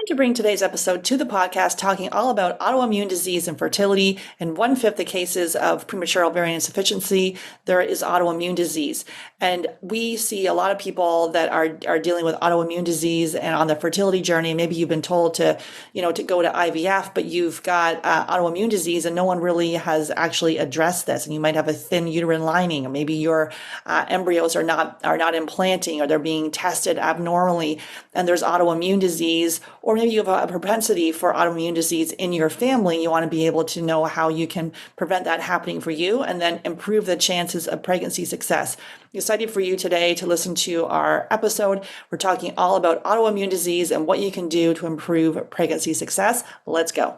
to bring today's episode to the podcast talking all about autoimmune disease and fertility. In 1/5 the cases of premature ovarian insufficiency, there is autoimmune disease. And we see a lot of people that are dealing with autoimmune disease and on the fertility journey. Maybe you've been told to go to IVF, but you've got autoimmune disease and no one really has actually addressed this. And you might have a thin uterine lining, or maybe your embryos are not implanting, or they're being tested abnormally, and there's autoimmune disease. Or maybe you have a propensity for autoimmune disease in your family. You want to be able to know how you can prevent that happening for you and then improve the chances of pregnancy success. I'm excited for you today to listen to our episode. We're talking all about autoimmune disease and what you can do to improve pregnancy success. Let's go.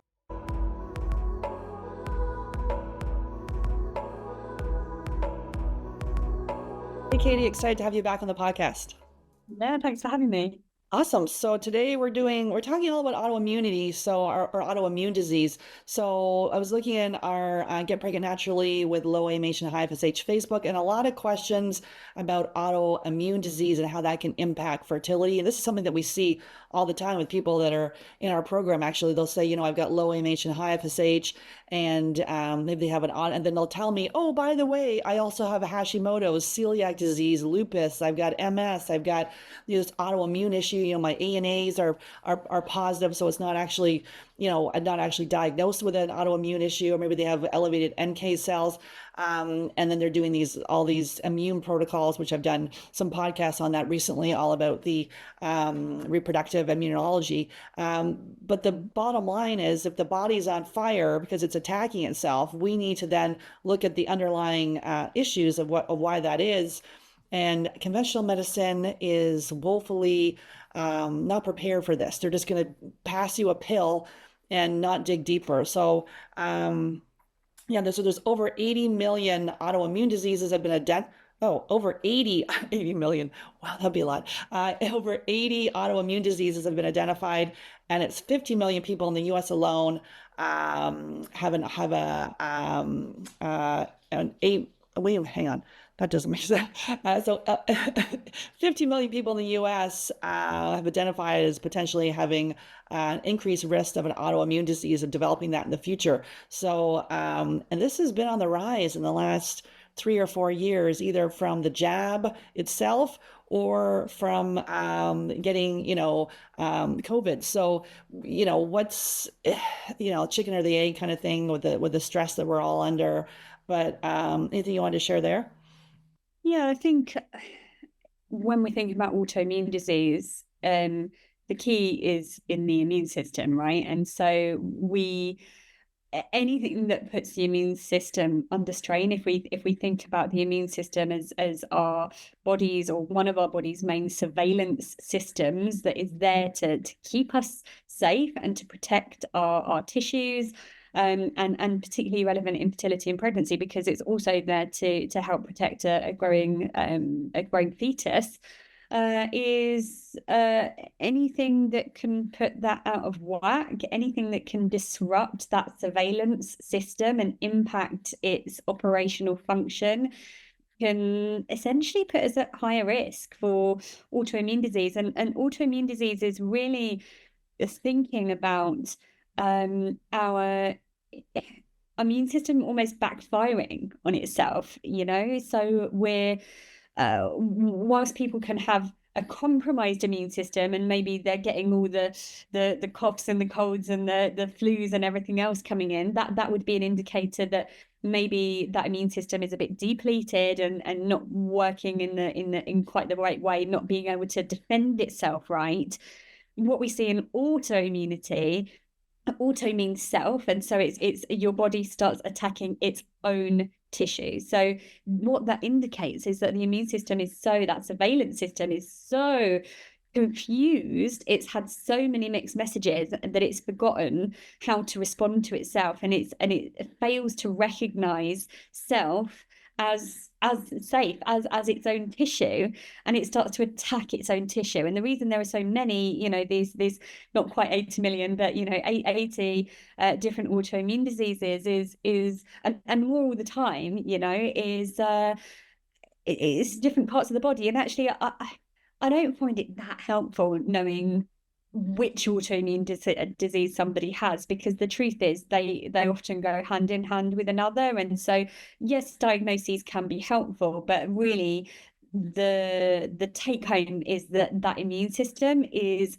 Hey, Katie, excited to have you back on the podcast. Yeah, thanks for having me. Awesome. So today we're talking all about autoimmunity, so our autoimmune disease. So I was looking in our Get Pregnant Naturally with Low AMH and High FSH Facebook, and a lot of questions about autoimmune disease and how that can impact fertility. And this is something that we see all the time with people that are in our program. Actually, they'll say, I've got low AMH and high FSH, and maybe they have and then they'll tell me, oh, by the way, I also have a Hashimoto's, celiac disease, lupus, I've got MS, I've got this autoimmune issue. My ANAs are positive, so it's not actually, not actually diagnosed with an autoimmune issue, or maybe they have elevated NK cells. And then they're doing all these immune protocols, which I've done some podcasts on that recently, all about the reproductive immunology. But the bottom line is, if the body's on fire because it's attacking itself, we need to then look at the underlying issues of why that is. And conventional medicine is woefully not prepared for this. They're just going to pass you a pill and not dig deeper. So, there's over 80 million autoimmune diseases have been identified. Oh, over 80 million. Wow, that'd be a lot. Over 80 autoimmune diseases have been identified, and it's 50 million people in the U.S. alone have an eight. Wait, hang on. That doesn't make sense. 50 million people in the U.S. Have identified as potentially having an increased risk of an autoimmune disease, of developing that in the future. So, and this has been on the rise in the last 3 or 4 years, either from the jab itself or from getting, COVID. So, what's, chicken or the egg kind of thing with the stress that we're all under. But anything you wanted to share there? Yeah, I think when we think about autoimmune disease, the key is in the immune system, right? And so anything that puts the immune system under strain, if we think about the immune system as our bodies, or one of our body's main surveillance systems that is there to keep us safe and to protect our tissues, and particularly relevant in fertility and pregnancy, because it's also there to help protect a growing fetus, is anything that can put that out of whack, anything that can disrupt that surveillance system and impact its operational function, can essentially put us at higher risk for autoimmune disease. And autoimmune disease is really thinking about our immune system almost backfiring on itself, so we're whilst people can have a compromised immune system, and maybe they're getting all the coughs and the colds and the flus and everything else coming in, that would be an indicator that maybe that immune system is a bit depleted and not working in quite the right way, not being able to defend itself right. What we see in autoimmunity, auto means self, and so it's your body starts attacking its own tissue. So what that indicates is that the immune system that surveillance system is so confused, it's had so many mixed messages that it's forgotten how to respond to itself, and it fails to recognize self as safe, as its own tissue, and it starts to attack its own tissue. And the reason there are so many, these not quite 80 million, but 80 different autoimmune diseases is and more all the time, it's different parts of the body. And actually I don't find it that helpful knowing which autoimmune disease somebody has, because the truth is they often go hand in hand with another. And so yes, diagnoses can be helpful, but really the take home is that that immune system is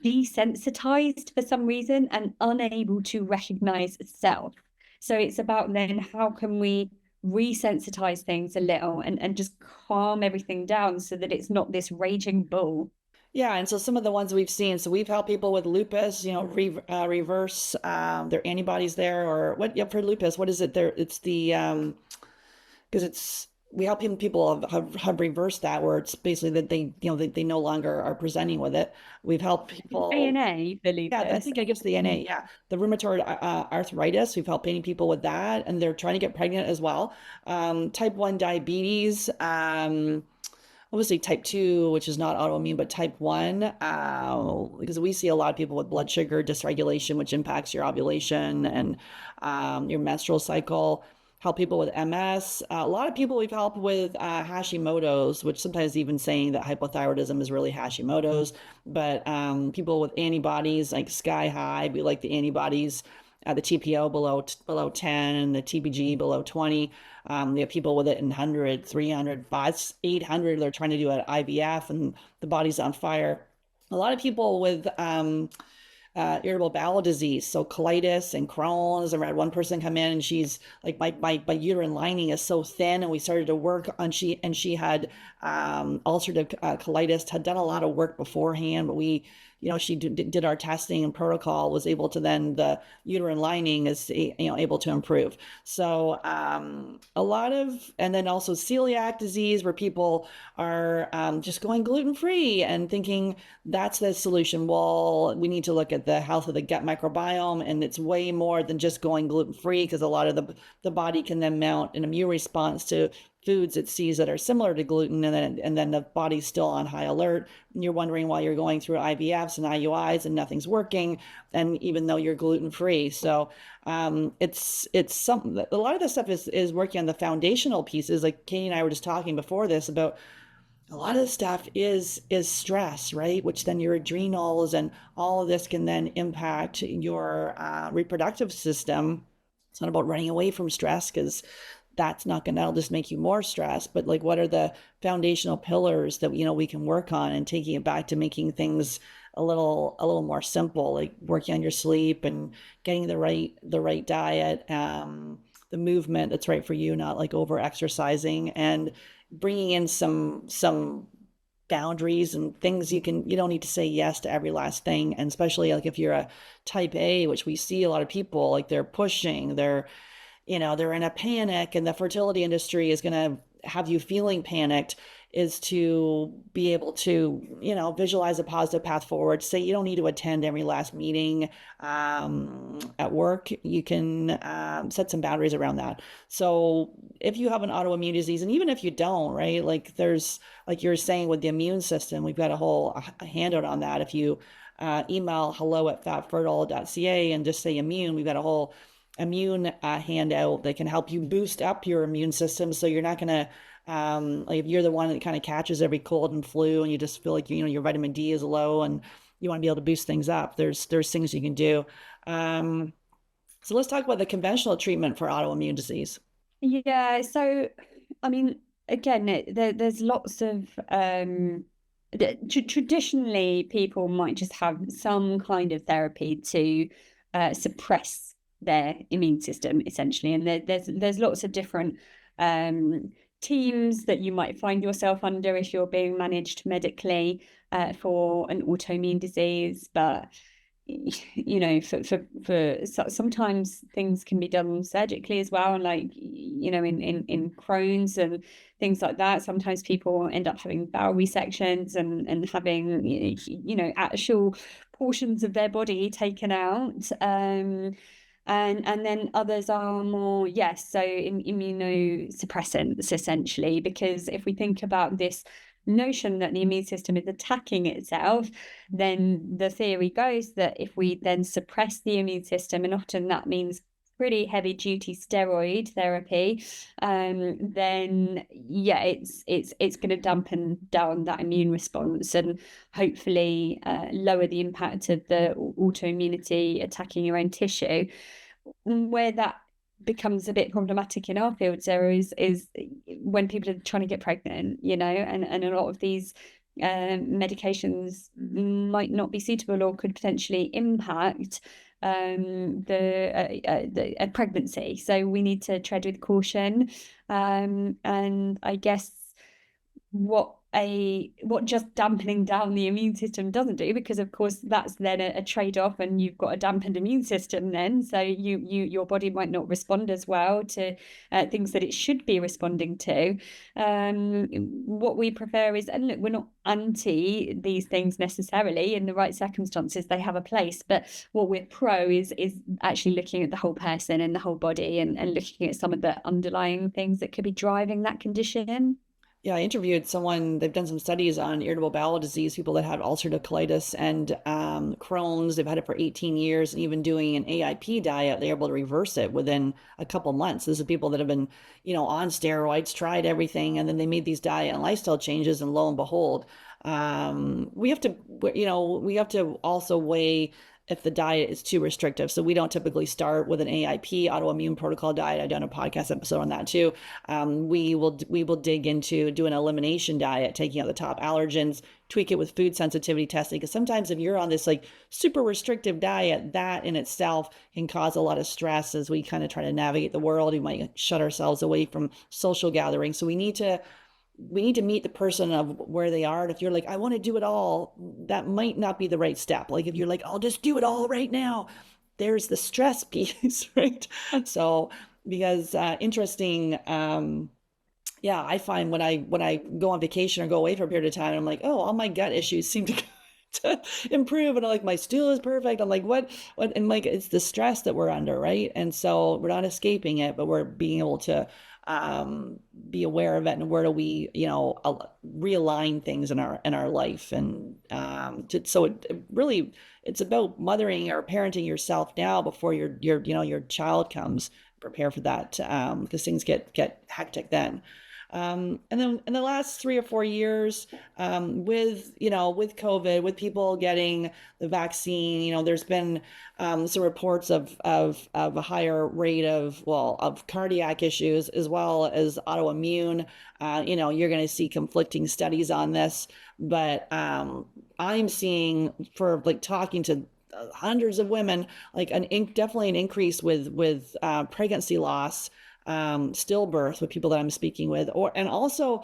desensitized for some reason and unable to recognize self. So it's about then how can we resensitize things a little and just calm everything down so that it's not this raging bull. Yeah, and so some of the ones we've seen, so we've helped people with lupus, reverse their antibodies there, or what? Yeah, for lupus, what is it there? It's the because it's we help people have reversed that, where it's basically that they no longer are presenting with it. We've helped people. ANA for Yeah, I lupus. think I guess the NA. Yeah, the rheumatoid arthritis. We've helped many people with that, and they're trying to get pregnant as well. Type 1 diabetes. Obviously type 2, which is not autoimmune, but type 1, because we see a lot of people with blood sugar dysregulation, which impacts your ovulation and your menstrual cycle. Help people with MS. A lot of people we've helped with Hashimoto's, which sometimes even saying that hypothyroidism is really Hashimoto's, but people with antibodies like sky high, we like the antibodies, the TPO below 10 and the TPG below 20. We have people with it in 100, 300, 500, 800. They're trying to do an IVF and the body's on fire. A lot of people with irritable bowel disease, so colitis and Crohn's. I had one person come in and she's like, my uterine lining is so thin, and we started to work on she had ulcerative colitis, had done a lot of work beforehand, but she did our testing and protocol, was able to then the uterine lining is able to improve. So a lot of, and then also celiac disease, where people are just going gluten free and thinking that's the solution. Well, we need to look at the health of the gut microbiome, and it's way more than just going gluten free, because a lot of the body can then mount an immune response to foods it sees that are similar to gluten, and then the body's still on high alert, and you're wondering why you're going through IVFs and IUIs and nothing's working, and even though you're gluten free. So it's something that a lot of this stuff is working on the foundational pieces. Like Katie and I were just talking before this about a lot of the stuff is stress, right? Which then your adrenals and all of this can then impact your reproductive system. It's not about running away from stress, because that'll just make you more stressed. But like, what are the foundational pillars that we can work on, and taking it back to making things a little more simple, like working on your sleep and getting the right diet, the movement that's right for you, not like over exercising, and bringing in some boundaries and things. You don't need to say yes to every last thing. And especially like if you're a type A, which we see a lot of people, like they're pushing, they're in a panic, and the fertility industry is going to have you feeling panicked, is to be able to, visualize a positive path forward. Say you don't need to attend every last meeting at work. You can set some boundaries around that. So if you have an autoimmune disease, and even if you don't, right, like there's, like you're saying with the immune system, we've got a handout on that. If you email hello@fivefold.ca and just say immune, we've got a whole immune handout that can help you boost up your immune system, so you're not going to like if you're the one that kind of catches every cold and flu, and you just feel like your vitamin D is low and you want to be able to boost things up, there's things you can do. So let's talk about the conventional treatment for autoimmune disease. Yeah, so I mean, again, there's lots of traditionally people might just have some kind of therapy to suppress their immune system, essentially, and there's lots of different teams that you might find yourself under if you're being managed medically for an autoimmune disease. But for sometimes things can be done surgically as well, and like in Crohn's and things like that, sometimes people end up having bowel resections and having actual portions of their body taken out. And then others are more, yes, so immunosuppressants, essentially, because if we think about this notion that the immune system is attacking itself, then the theory goes that if we then suppress the immune system, and often that means pretty heavy duty steroid therapy, then yeah, it's going to dampen down that immune response and hopefully lower the impact of the autoimmunity attacking your own tissue. Where that becomes a bit problematic in our field, Sarah, is when people are trying to get pregnant, and a lot of these medications might not be suitable or could potentially impact the pregnancy. So we need to tread with caution. And I guess what just dampening down the immune system doesn't do, because of course that's then a trade-off, and you've got a dampened immune system then, so your body might not respond as well to things that it should be responding to. What we prefer is, and look, we're not anti these things necessarily. In the right circumstances they have a place, but what we're pro is actually looking at the whole person and the whole body, and looking at some of the underlying things that could be driving that condition. Yeah, I interviewed someone, they've done some studies on irritable bowel disease, people that had ulcerative colitis and Crohn's. They've had it for 18 years, and even doing an AIP diet, they're able to reverse it within a couple months. This is people that have been, on steroids, tried everything, and then they made these diet and lifestyle changes, and lo and behold, we have to, we have to also weigh if the diet is too restrictive. So we don't typically start with an AIP, autoimmune protocol diet. I've done a podcast episode on that too. We will dig into do an elimination diet, taking out the top allergens, tweak it with food sensitivity testing. Because sometimes if you're on this like super restrictive diet, that in itself can cause a lot of stress as we kind of try to navigate the world. We might shut ourselves away from social gatherings. So we need to meet the person of where they are. And if you're like, I want to do it all, that might not be the right step. Like if you're like, I'll just do it all right now, there's the stress piece, right? So because interesting, yeah, I find when I go on vacation or go away for a period of time, I'm like, oh, all my gut issues seem to improve, and I'm like, my stool is perfect. I'm like, what, and like, it's the stress that we're under, right? And so we're not escaping it, but we're being able to be aware of it, and where do we, realign things in our life, and so it really, it's about mothering or parenting yourself now before your child comes. Prepare for that, because things get hectic then. And then in the last 3 or 4 years, with COVID, with people getting the vaccine, there's been some reports of a higher rate of cardiac issues as well as autoimmune. You're going to see conflicting studies on this, but I'm seeing, for like talking to hundreds of women, like definitely an increase with pregnancy loss, stillbirth with people that I'm speaking with, and also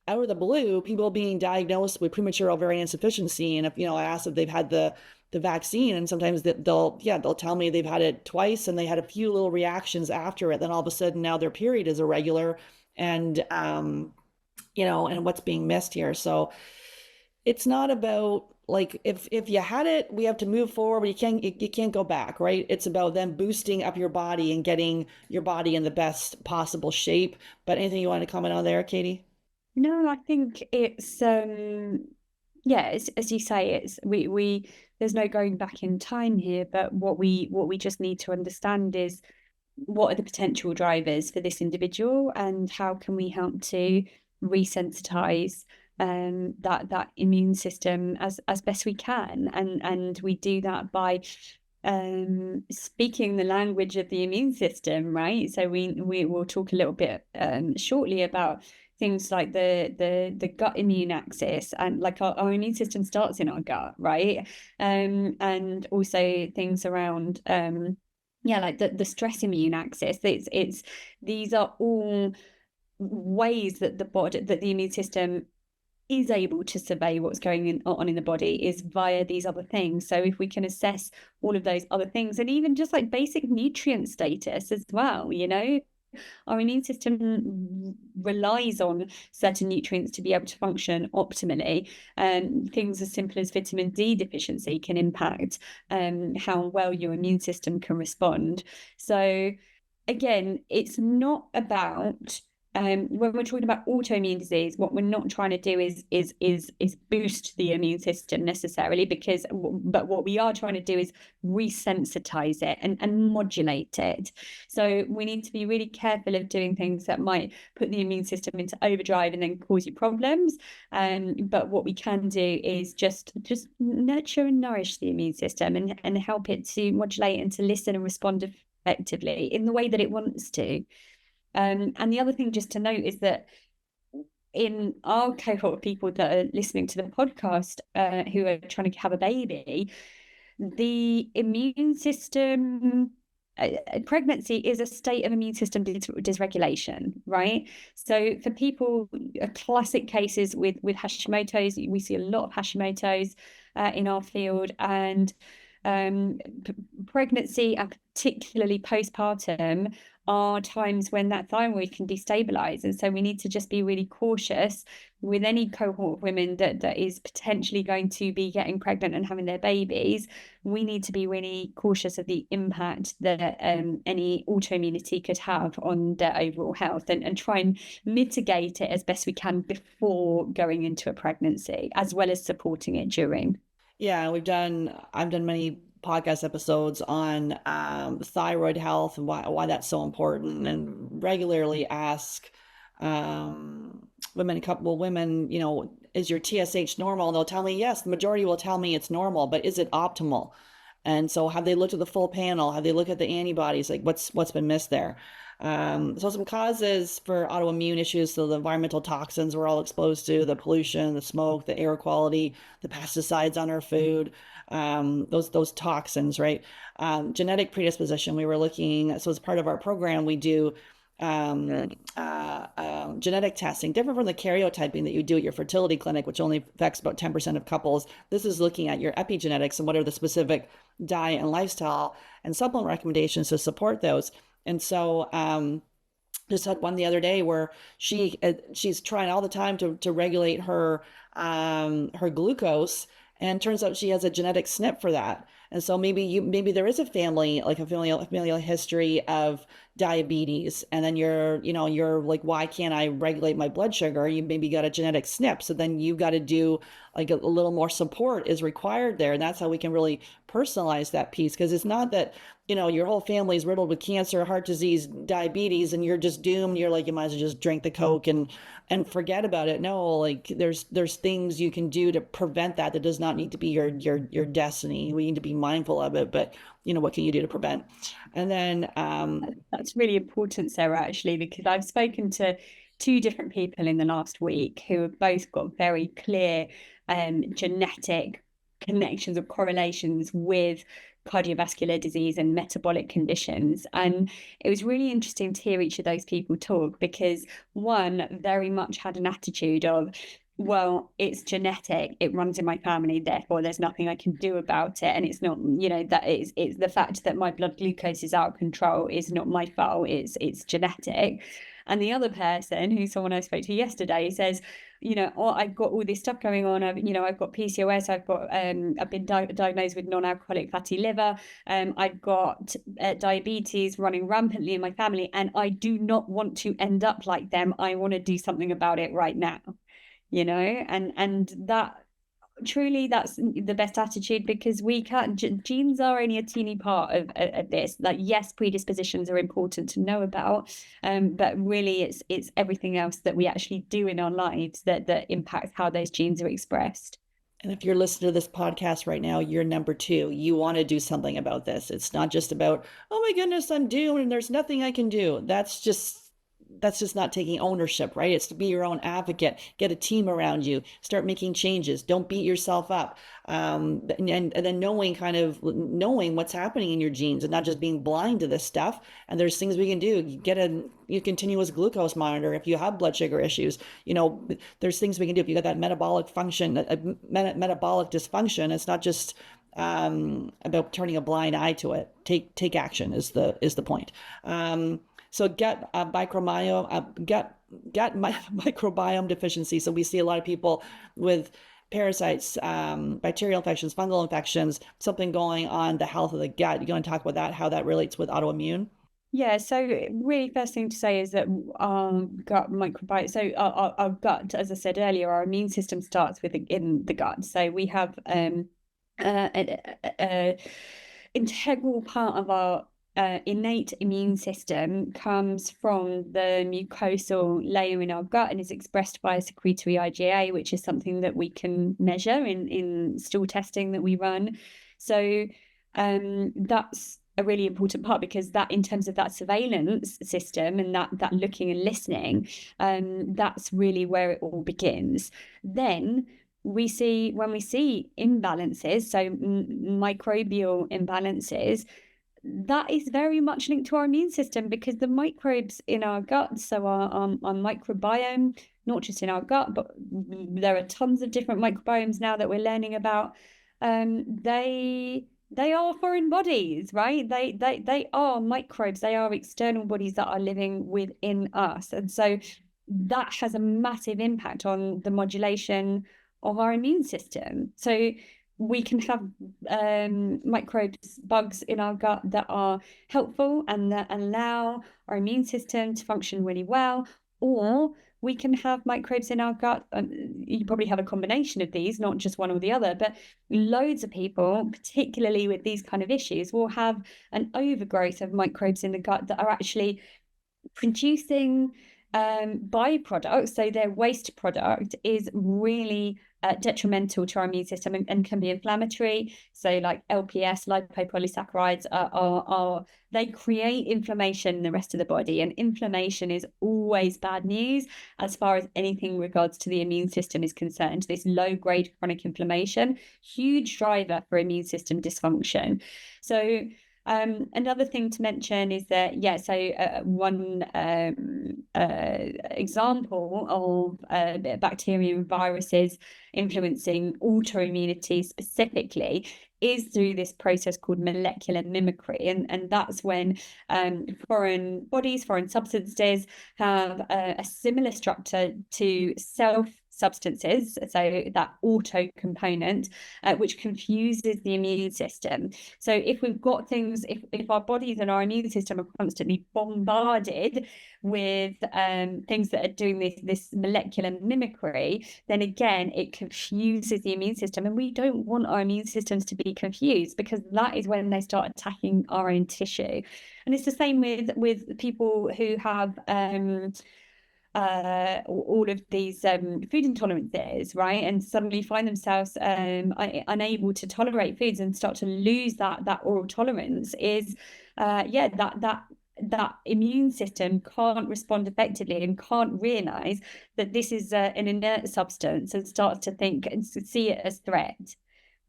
out of the blue, people being diagnosed with premature ovarian insufficiency. And if, I ask if they've had the vaccine, and sometimes they'll tell me they've had it twice and they had a few little reactions after it. Then all of a sudden now their period is irregular, and, and what's being missed here. So it's not about like, if you had it, we have to move forward. You can't go back, right? It's about then boosting up your body and getting your body in the best possible shape. But anything you want to comment on there, Katie? No, I think it's yeah, as you say, it's we there's no going back in time here, but what we just need to understand is what are the potential drivers for this individual, and how can we help to resensitize that immune system as best we can, and we do that by speaking the language of the immune system, right? So we will talk a little bit shortly about things like the gut immune axis, and like our immune system starts in our gut, right? And also things around like the stress immune axis. It's these are all ways that the immune system is able to survey what's going on in the body, is via these other things. So if we can assess all of those other things, and even just like basic nutrient status as well, our immune system relies on certain nutrients to be able to function optimally. Things as simple as vitamin D deficiency can impact how well your immune system can respond. So again, it's not about When we're talking about autoimmune disease, what we're not trying to do is boost the immune system necessarily, but what we are trying to do is resensitize it and modulate it. So we need to be really careful of doing things that might put the immune system into overdrive and then cause you problems. But what we can do is just nurture and nourish the immune system and help it to modulate and to listen and respond effectively in the way that it wants to. And the other thing just to note is that in our cohort of people that are listening to the podcast, who are trying to have a baby, the immune system, pregnancy is a state of immune system dysregulation, right? So for people, classic cases with Hashimoto's, we see a lot of Hashimoto's in our field, and pregnancy and particularly postpartum are times when that thyroid can destabilize. And so we need to just be really cautious with any cohort of women that is potentially going to be getting pregnant and having their babies. We need to be really cautious of the impact that any autoimmunity could have on their overall health, and try and mitigate it as best we can before going into a pregnancy, as well as supporting it during. Yeah, I've done many podcast episodes on thyroid health and why that's so important, and regularly ask women, is your TSH normal? And they'll tell me yes. The majority will tell me it's normal, but is it optimal? And so have they looked at the full panel? Have they looked at the antibodies? Like what's been missed there? So some causes for autoimmune issues, so the environmental toxins we're all exposed to, the pollution, the smoke, the air quality, the pesticides on our food, those toxins, right? Genetic predisposition, we were looking, so as part of our program, we do genetic testing, different from the karyotyping that you do at your fertility clinic, which only affects about 10% of couples. This is looking at your epigenetics and what are the specific diet and lifestyle and supplement recommendations to support those. And so just had one the other day where she's trying all the time to regulate her glucose, and turns out she has a genetic SNP for that. And so maybe there is a family, like a familial history of diabetes, and then you're like, why can't I regulate my blood sugar? You maybe got a genetic SNP, so then you've got to do like a little more support is required there, and that's how we can really personalize that piece, because it's not that your whole family is riddled with cancer, heart disease, diabetes, and you're just doomed. You're like, you might as well just drink the Coke and forget about it. No, like there's things you can do to prevent that. That does not need to be your destiny. We need to be mindful of it, but what can you do to prevent? And then that's really important, Sarah, actually, because I've spoken to two different people in the last week who have both got very clear genetic connections or correlations with cardiovascular disease and metabolic conditions. And it was really interesting to hear each of those people talk, because one very much had an attitude of, well, it's genetic, it runs in my family, therefore there's nothing I can do about it. And it's not, that it's the fact that my blood glucose is out of control is not my fault, it's genetic. And the other person, who's someone I spoke to yesterday, says, I've got all this stuff going on. I've got PCOS. I've been diagnosed with non-alcoholic fatty liver. I've got diabetes running rampantly in my family, and I do not want to end up like them. I want to do something about it right now, and that truly, that's the best attitude, because we can't, genes are only a teeny part of this. Like, yes, predispositions are important to know about, but really it's everything else that we actually do in our lives that impacts how those genes are expressed. And if you're listening to this podcast right now, you're number 2. You want to do something about this. It's not just about, oh my goodness, I'm doomed and there's nothing I can do. That's just not taking ownership, right? It's to be your own advocate, get a team around you, start making changes. Don't beat yourself up. And then knowing what's happening in your genes and not just being blind to this stuff. And there's things we can do. Get a continuous glucose monitor if you have blood sugar issues. There's things we can do if you got that metabolic function, metabolic dysfunction. It's not just about turning a blind eye to it. Take action is the point. So gut microbiome deficiency. So we see a lot of people with parasites, bacterial infections, fungal infections, something going on the health of the gut. You want to talk about that, how that relates with autoimmune? Yeah, so really first thing to say is that our gut microbiome, so our gut, as I said earlier, our immune system starts in the gut. So we have an integral part of our innate immune system comes from the mucosal layer in our gut and is expressed by a secretory IgA, which is something that we can measure in stool testing that we run. So that's a really important part, because that, in terms of that surveillance system and that looking and listening, that's really where it all begins. Then when we see imbalances, so microbial imbalances, that is very much linked to our immune system, because the microbes in our gut, so our microbiome, not just in our gut, but there are tons of different microbiomes now that we're learning about. They are foreign bodies, right? They are microbes. They are external bodies that are living within us, and so that has a massive impact on the modulation of our immune system. So we can have microbes, bugs in our gut that are helpful and that allow our immune system to function really well, or we can have microbes in our gut. You probably have a combination of these, not just one or the other, but loads of people, particularly with these kind of issues, will have an overgrowth of microbes in the gut that are actually producing byproducts. So their waste product is really detrimental to our immune system and can be inflammatory. So like LPS, lipopolysaccharides, they create inflammation in the rest of the body, and inflammation is always bad news as far as anything regards to the immune system is concerned. This low-grade chronic inflammation, huge driver for immune system dysfunction. So another thing to mention is that, one example of bacteria and viruses influencing autoimmunity specifically is through this process called molecular mimicry. And that's when foreign bodies, foreign substances have a similar structure to self substances, so that auto component, which confuses the immune system. So if we've got things, if our bodies and our immune system are constantly bombarded with things that are doing this molecular mimicry, then again, it confuses the immune system. And we don't want our immune systems to be confused, because that is when they start attacking our own tissue. And it's the same with people who have all of these food intolerances, right? And suddenly find themselves unable to tolerate foods and start to lose that oral tolerance. Is that immune system can't respond effectively and can't realize that this is an inert substance, and starts to think and see it as threat.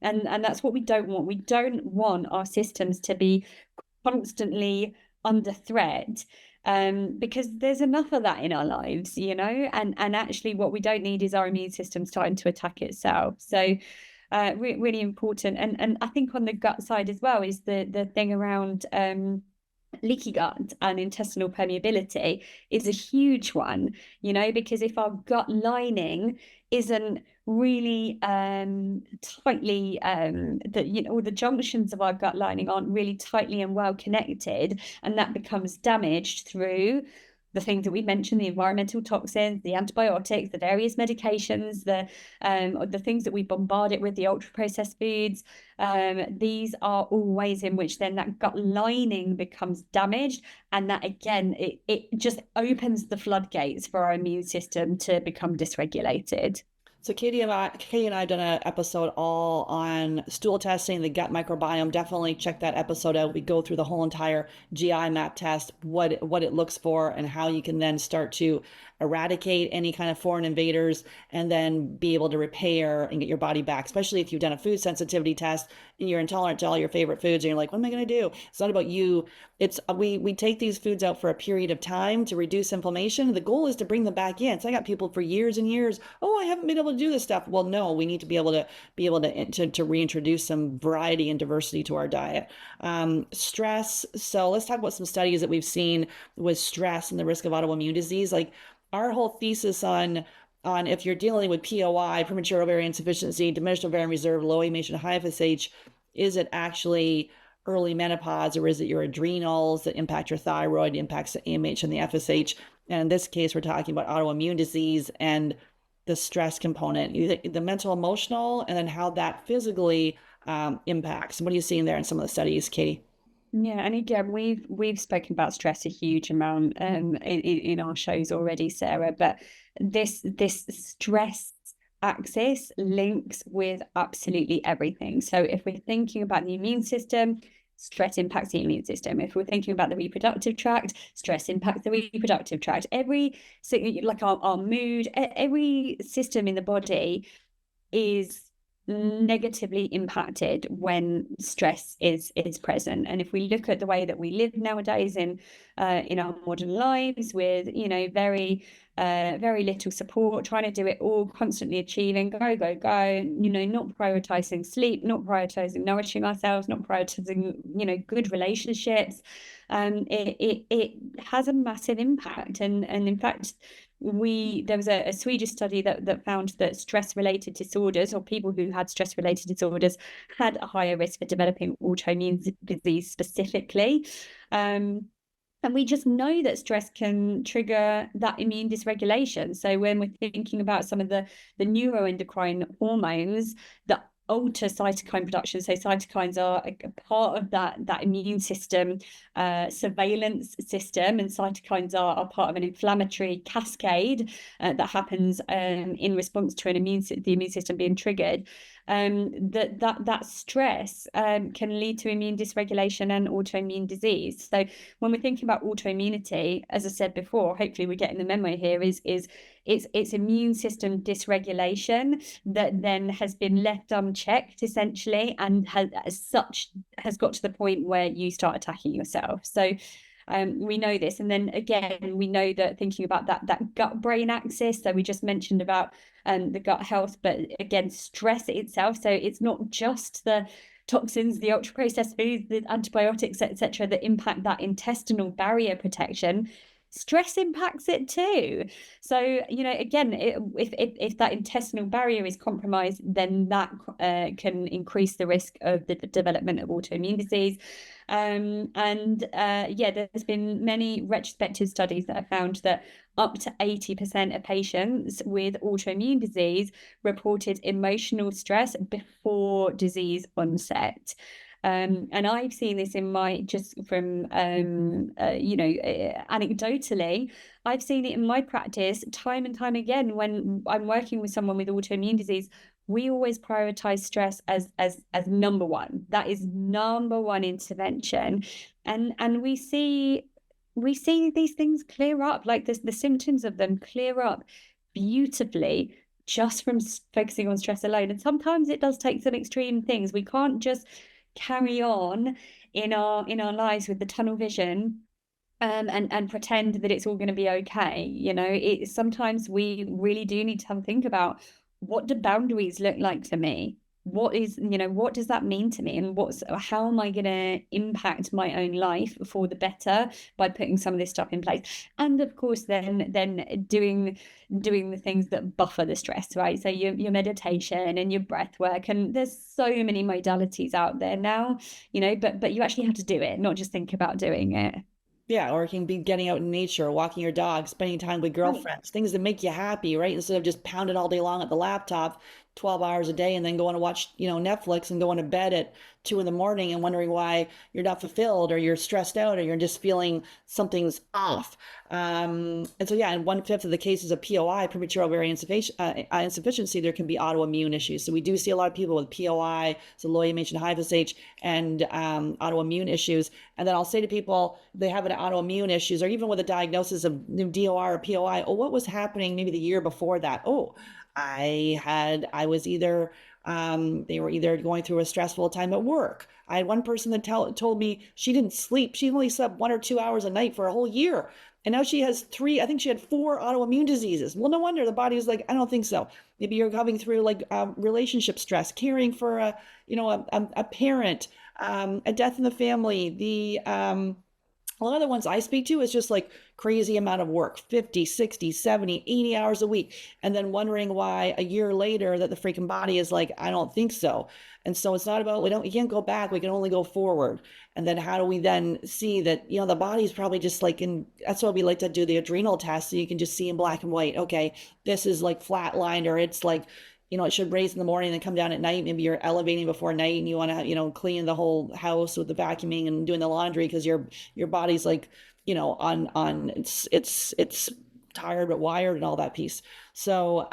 And that's what we don't want. We don't want our systems to be constantly under threat, because there's enough of that in our lives, and actually what we don't need is our immune system starting to attack itself. So really important. And I think on the gut side as well is the thing around leaky gut and intestinal permeability is a huge one, because if our gut lining isn't really tightly the junctions of our gut lining aren't really tightly and well connected, and that becomes damaged through the things that we mentioned, the environmental toxins, the antibiotics, the various medications, the things that we bombard it with, the ultra processed foods. These are all ways in which then that gut lining becomes damaged, and that again it just opens the floodgates for our immune system to become dysregulated. So Katie and I done an episode all on stool testing, the gut microbiome. Definitely check that episode out. We go through the whole entire GI map test, what it looks for, and how you can then start to eradicate any kind of foreign invaders, and then be able to repair and get your body back. Especially if you've done a food sensitivity test and you're intolerant to all your favorite foods, and you're like, what am I going to do? It's not about you. It's we take these foods out for a period of time to reduce inflammation. The goal is to bring them back in. So I got people for years and years, oh, I haven't been able to do this stuff. Well, no, we need to be able to reintroduce some variety and diversity to our diet. Stress. So let's talk about some studies that we've seen with stress and the risk of autoimmune disease. Like our whole thesis on if you're dealing with POI, premature ovarian insufficiency, diminished ovarian reserve, low A matrix, high FSH, is it actually early menopause, or is it your adrenals that impact your thyroid, impacts the AMH and the FSH? And in this case, we're talking about autoimmune disease and the stress component, the mental, emotional, and then how that physically impacts. What are you seeing there in some of the studies, Katie? Yeah, and again, we've spoken about stress a huge amount in our shows already, Sarah. But this stress axis links with absolutely everything. So if we're thinking about the immune system, stress impacts the immune system. If we're thinking about the reproductive tract, stress impacts the reproductive tract. So like our mood, every system in the body is negatively impacted when stress is present. And if we look at the way that we live nowadays in our modern lives, with very little support, trying to do it all, constantly achieving, go, not prioritizing sleep, not prioritizing nourishing ourselves, not prioritizing good relationships, it has a massive impact. And in fact, there was a Swedish study that found that stress related disorders, or people who had stress related disorders, had a higher risk for developing autoimmune disease specifically. And we just know that stress can trigger that immune dysregulation. So when we're thinking about some of the neuroendocrine hormones that alter cytokine production, so cytokines are a part of that immune system surveillance system, and cytokines are part of an inflammatory cascade that happens in response to the immune system being triggered. That stress can lead to immune dysregulation and autoimmune disease. So when we're thinking about autoimmunity, as I said before, hopefully we're getting the memo here, is it's immune system dysregulation that then has been left unchecked, essentially, and has got to the point where you start attacking yourself. So we know this. And then again, we know that thinking about that gut-brain axis, so we just mentioned about the gut health, but again, stress itself. So it's not just the toxins, the ultra-processed foods, the antibiotics, etc., that impact that intestinal barrier protection. Stress impacts it too. So, again, if that intestinal barrier is compromised, then that can increase the risk of the development of autoimmune disease. There's been many retrospective studies that have found that up to 80% of patients with autoimmune disease reported emotional stress before disease onset. And I've seen this anecdotally, I've seen it in my practice time and time again. When I'm working with someone with autoimmune disease, we always prioritize stress as number one. That is number one intervention. And we see these things clear up, like the symptoms of them clear up beautifully just from focusing on stress alone. And sometimes it does take some extreme things. We can't just carry on in our lives with the tunnel vision and pretend that it's all going to be okay. Sometimes we really do need to have a think about, what do boundaries look like for me? What does that mean to me? And how am I going to impact my own life for the better by putting some of this stuff in place? And of course, then doing the things that buffer the stress, right? So your meditation and your breath work, and there's so many modalities out there now, but you actually have to do it, not just think about doing it. Yeah, or it can be getting out in nature, walking your dog, spending time with girlfriends, things that make you happy, right? Instead of just pounding all day long at the laptop, 12 hours a day, and then going to watch, Netflix and going to bed at 2 in the morning and wondering why you're not fulfilled, or you're stressed out, or you're just feeling something's off. And so, yeah, in 1/5 of the cases of POI, premature ovarian insufficiency, there can be autoimmune issues. So we do see a lot of people with POI, so low AMH and high FSH, and autoimmune issues. And then I'll say to people, they have an autoimmune issues, or even with a diagnosis of DOR or POI, oh, what was happening maybe the year before that? Oh, I was either, they were either going through a stressful time at work. I had one person that told me she didn't sleep. She only slept 1 or 2 hours a night for a whole year. And now she has I think she had 4 autoimmune diseases. Well, no wonder the body was like, I don't think so. Maybe you're going through like relationship stress, caring for a parent, a death in the family, A lot of the ones I speak to is just like crazy amount of work, 50, 60, 70, 80 hours a week. And then wondering why a year later that the freaking body is like, I don't think so. And so it's not about, we can't go back. We can only go forward. And then how do we then see that, the body's probably just like that's why we like to do the adrenal test. So you can just see in black and white, okay, this is like flatlined, or it's like, it should raise in the morning and then come down at night. Maybe you're elevating before night and you want to, clean the whole house with the vacuuming and doing the laundry because your body's like, on it's tired but wired and all that piece. So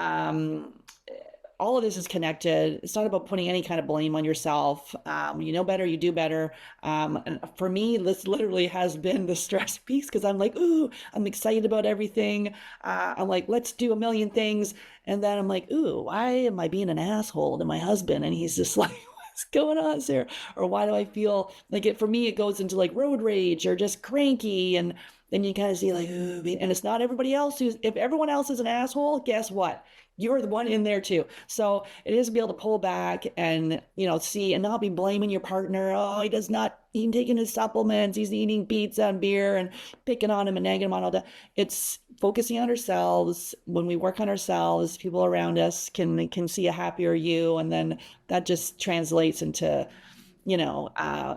all of this is connected. It's not about putting any kind of blame on yourself. You know better, you do better. And for me, this literally has been the stress piece because I'm like, ooh, I'm excited about everything. I'm like, let's do a million things. And then I'm like, ooh, why am I being an asshole to my husband? And he's just like, what's going on here? Or why do I feel like it? For me, it goes into like road rage or just cranky. And then you kind of see like, ooh, and it's not everybody else if everyone else is an asshole, guess what? You're the one in there too. So it is to be able to pull back and, see and not be blaming your partner. Oh, he does not, he's taking his supplements. He's eating pizza and beer and picking on him and nagging him on all that. It's focusing on ourselves. When we work on ourselves, people around us can see a happier you. And then that just translates into,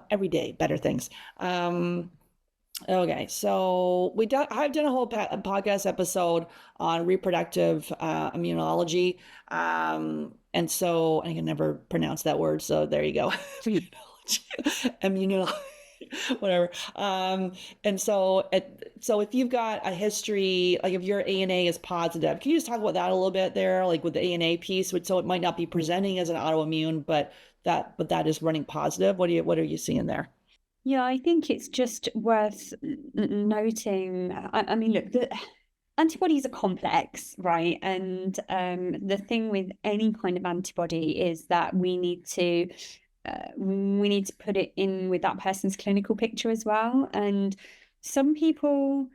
everyday better things. Okay, so I've done a whole podcast episode on reproductive immunology, and so I can never pronounce that word. So there you go, immunology, whatever. And so if you've got a history, like if your ANA is positive, can you just talk about that a little bit there, like with the ANA piece? So it might not be presenting as an autoimmune, but that is running positive. What are you seeing there? Yeah, I think it's just worth noting. I mean, look, the antibodies are complex, right? And the thing with any kind of antibody is that we need to put it in with that person's clinical picture as well. And some people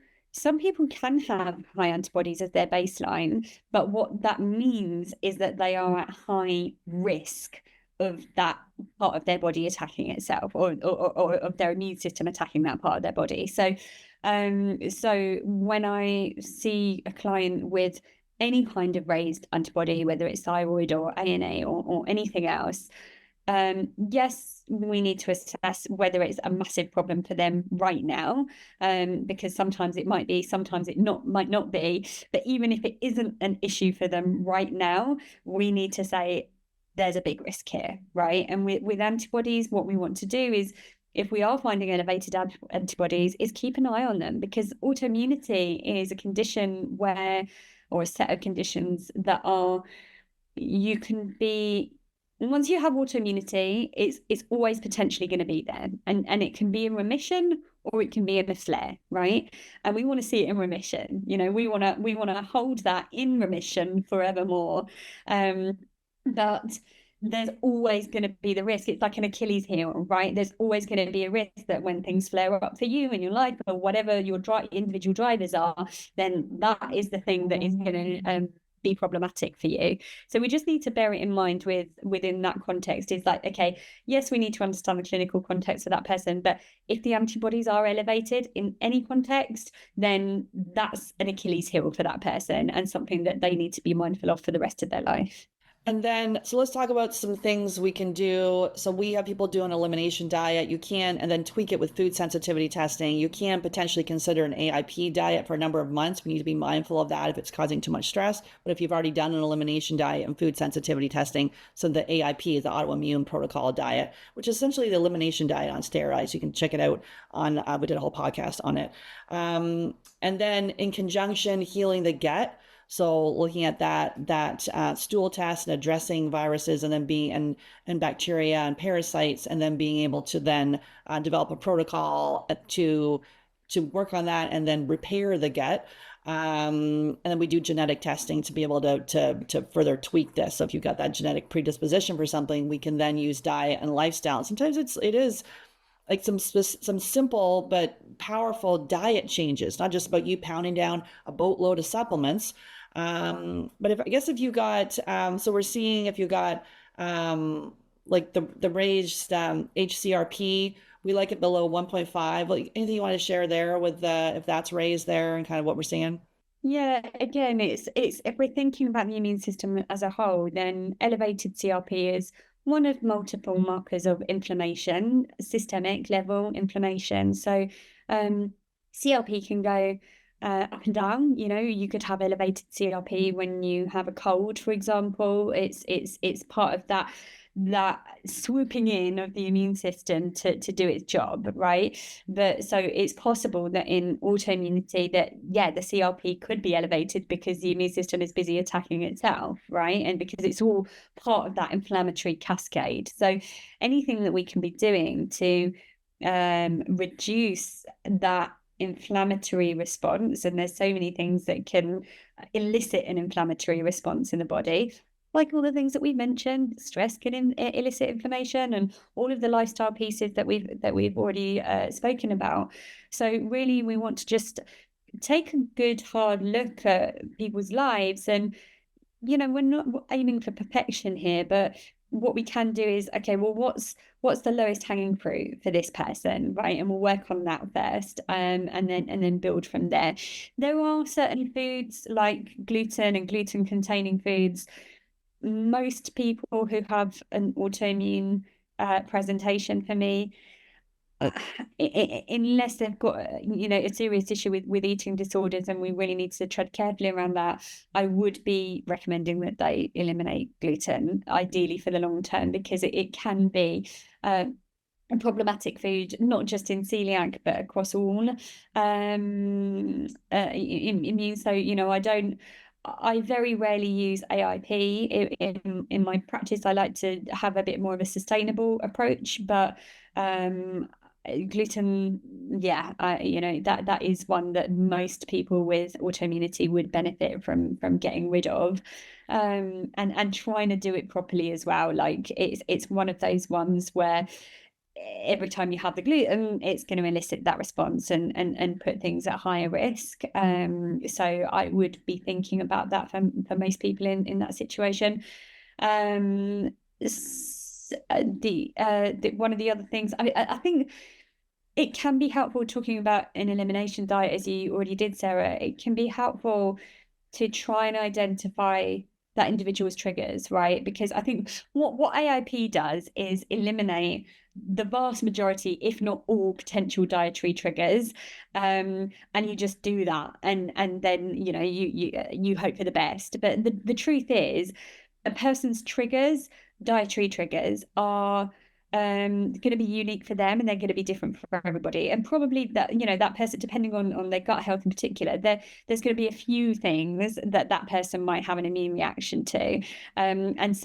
can have high antibodies as their baseline, but what that means is that they are at high risk of that part of their body attacking itself, or of their immune system attacking that part of their body. So when I see a client with any kind of raised antibody, whether it's thyroid or ANA or anything else, yes, we need to assess whether it's a massive problem for them right now, because sometimes it might be, sometimes it might not be. But even if it isn't an issue for them right now, we need to say there's a big risk here, right? And with antibodies, what we want to do is, if we are finding elevated antibodies, is keep an eye on them, because autoimmunity is a condition or a set of conditions that you can be. Once you have autoimmunity, it's always potentially going to be there, and it can be in remission or it can be in a flare, right? And we want to see it in remission. We want to hold that in remission forevermore. But there's always going to be the risk. It's like an Achilles heel, right? There's always going to be a risk that when things flare up for you in your life, or whatever your individual drivers are, then that is the thing that is going to be problematic for you. So we just need to bear it in mind within that context. Is like, okay, yes, we need to understand the clinical context of that person, but if the antibodies are elevated in any context, then that's an Achilles heel for that person and something that they need to be mindful of for the rest of their life. And then, so let's talk about some things we can do. So we have people do an elimination diet. You can, and then tweak it with food sensitivity testing. You can potentially consider an AIP diet for a number of months. We need to be mindful of that if it's causing too much stress. But if you've already done an elimination diet and food sensitivity testing, so the AIP is the autoimmune protocol diet, which is essentially the elimination diet on steroids. You can check it out on, we did a whole podcast on it. And then in conjunction, healing the gut. So looking at that stool test and addressing viruses and then and bacteria and parasites, and then being able to then develop a protocol to work on that and then repair the gut. And then we do genetic testing to be able to further tweak this. So if you've got that genetic predisposition for something, we can then use diet and lifestyle. And sometimes it is like some simple but powerful diet changes, not just about you pounding down a boatload of supplements. But if you got, so we're seeing if you got like the raised HCRP, we like it below 1.5. Like anything you want to share there with if that's raised there and kind of what we're seeing? Yeah, again, it's if we're thinking about the immune system as a whole, then elevated CRP is one of multiple markers of inflammation, systemic level inflammation. So, CRP can go up and down. You know, you could have elevated CRP when you have a cold, for example. It's part of that swooping in of the immune system to do its job, right? But so it's possible that in autoimmunity that, yeah, the CRP could be elevated because the immune system is busy attacking itself, right? And because it's all part of that inflammatory cascade. So anything that we can be doing to reduce that inflammatory response, and there's so many things that can elicit an inflammatory response in the body, like all the things that we mentioned. Stress can elicit inflammation, and all of the lifestyle pieces that we've already spoken about. So really, we want to just take a good hard look at people's lives, and we're not aiming for perfection here, but what we can do is, okay, well, what's the lowest hanging fruit for this person, right? And we'll work on that first, and then build from there. There are certain foods like gluten and gluten containing foods. Most people who have an autoimmune presentation, for me, unless they've got a serious issue with eating disorders, and we really need to tread carefully around that, I would be recommending that they eliminate gluten, ideally for the long term, because it can be a problematic food, not just in celiac but across all immune. So I very rarely use AIP in my practice. I like to have a bit more of a sustainable approach, but gluten, yeah, that is one that most people with autoimmunity would benefit from getting rid of, and trying to do it properly as well. Like it's one of those ones where every time you have the gluten, it's going to elicit that response and put things at higher risk. So I would be thinking about that for most people in that situation. One of the other things, I think it can be helpful, talking about an elimination diet, as you already did, Sarah. It can be helpful to try and identify that individual's triggers, right? Because I think what AIP does is eliminate the vast majority, if not all, potential dietary triggers, and you just do that, and then you hope for the best. But the truth is, a person's dietary triggers, are going to be unique for them, and they're going to be different for everybody. And probably that person, depending on their gut health in particular, there's going to be a few things that person might have an immune reaction to, and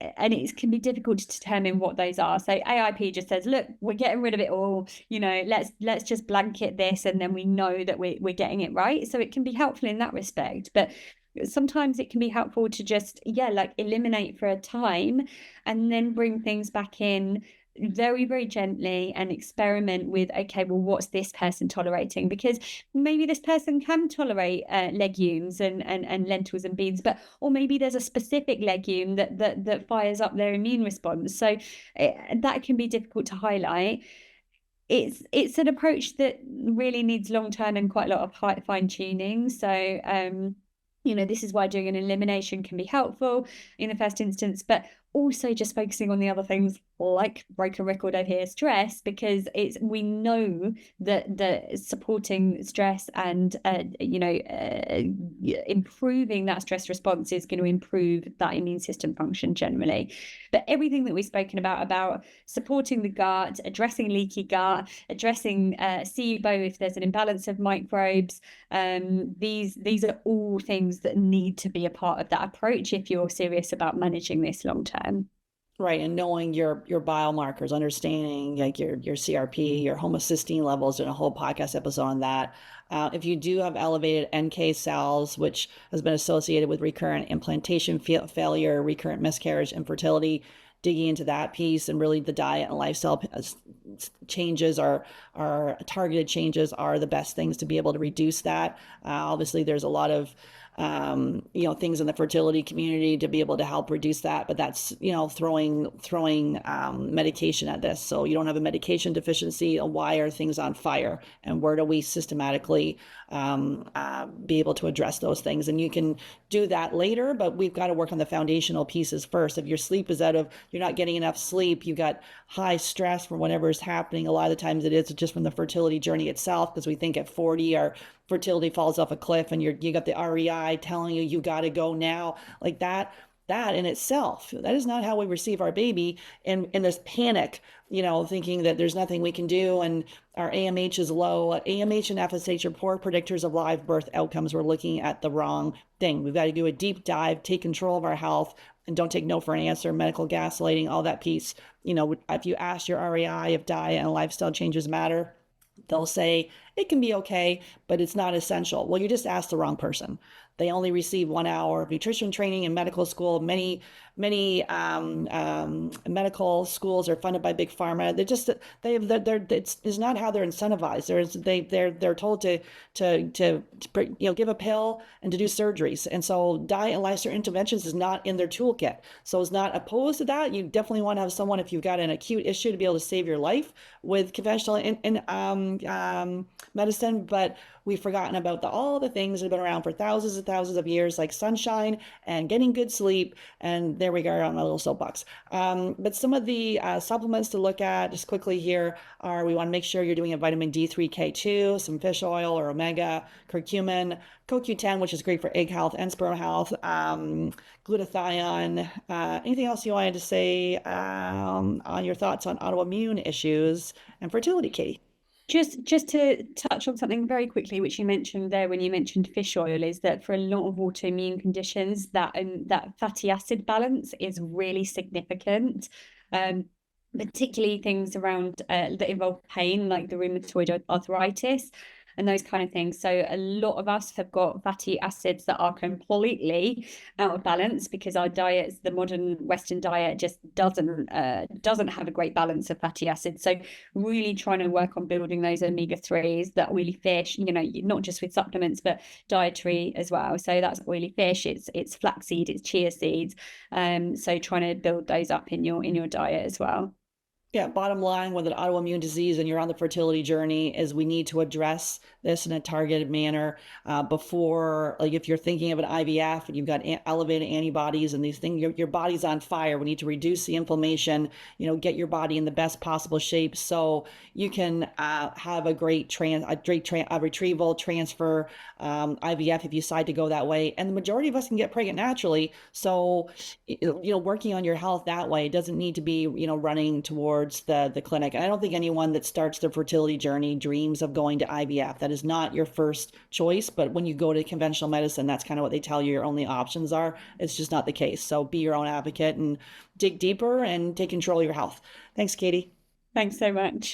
it can be difficult to determine what those are. So AIP just says, look, we're getting rid of it all, let's just blanket this, and then we know that we're getting it right. So it can be helpful in that respect, but sometimes it can be helpful to just eliminate for a time, and then bring things back in very, very gently, and experiment with, okay, well, what's this person tolerating? Because maybe this person can tolerate legumes and lentils and beans, or maybe there's a specific legume that fires up their immune response. So that can be difficult to highlight. It's an approach that really needs long term and quite a lot of fine tuning. So this is why doing an elimination can be helpful in the first instance, but also just focusing on the other things, like broken record over here, stress, because we know that the supporting stress and improving that stress response is going to improve that immune system function generally. But everything that we've spoken about supporting the gut, addressing leaky gut, addressing SIBO if there's an imbalance of microbes, these are all things that need to be a part of that approach if you're serious about managing this long term. Right, and knowing your biomarkers, understanding like your CRP, your homocysteine levels, and a whole podcast episode on that. If you do have elevated NK cells, which has been associated with recurrent implantation failure, recurrent miscarriage, infertility, digging into that piece, and really the diet and lifestyle changes are targeted changes are the best things to be able to reduce that. Obviously, there's a lot of things in the fertility community to be able to help reduce that, but that's, throwing medication at this. So you don't have a medication deficiency. Why are things on fire? And where do we systematically be able to address those things? And you can do that later, but we've got to work on the foundational pieces first. If your sleep is you're not getting enough sleep, you've got high stress from whatever is happening. A lot of the times it is just from the fertility journey itself, because we think at 40 our fertility falls off a cliff and you got the REI telling you got to go now, like that in itself, that is not how we receive our baby. And this panic, thinking that there's nothing we can do and our AMH is low. AMH and FSH are poor predictors of live birth outcomes. We're looking at the wrong thing. We've got to do a deep dive, take control of our health, and don't take no for an answer. Medical gaslighting, all that piece. If you ask your REI if diet and lifestyle changes matter, they'll say it can be okay, but it's not essential. Well, you just asked the wrong person. They only receive 1 hour of nutrition training in medical school. Many medical schools are funded by big pharma. It's not how they're incentivized. They're told to give a pill and to do surgeries. And so diet and lifestyle interventions is not in their toolkit. So it's not opposed to that. You definitely want to have someone, if you've got an acute issue, to be able to save your life with conventional medicine. But we've forgotten about all the things that have been around for thousands and thousands of years, like sunshine and getting good sleep. And there we go on my little soapbox. But some of the supplements to look at just quickly here are, we want to make sure you're doing a vitamin D3K2, some fish oil or omega, curcumin, CoQ10, which is great for egg health and sperm health, glutathione. Anything else you wanted to say on your thoughts on autoimmune issues and fertility, Katie? Just to touch on something very quickly, which you mentioned there when you mentioned fish oil, is that for a lot of autoimmune conditions, that fatty acid balance is really significant. Particularly things around that involve pain, like the rheumatoid arthritis and those kind of things. So a lot of us have got fatty acids that are completely out of balance because our diets, the modern Western diet, just doesn't have a great balance of fatty acids. So really trying to work on building those omega-3s, that oily fish, not just with supplements, but dietary as well. So that's oily fish, it's flaxseed, it's chia seeds. So trying to build those up in your diet as well. Yeah, bottom line with an autoimmune disease and you're on the fertility journey is we need to address this in a targeted manner before, like if you're thinking of an IVF and you've got elevated antibodies and these things, your body's on fire. We need to reduce the inflammation, get your body in the best possible shape so you can have a great retrieval, transfer, IVF if you decide to go that way. And the majority of us can get pregnant naturally. So, working on your health that way doesn't need to be, running towards the clinic. And I don't think anyone that starts their fertility journey dreams of going to IVF. That is not your first choice. But when you go to conventional medicine, that's kind of what they tell you your only options are. It's just not the case. So be your own advocate and dig deeper and take control of your health. Thanks, Katie. Thanks so much.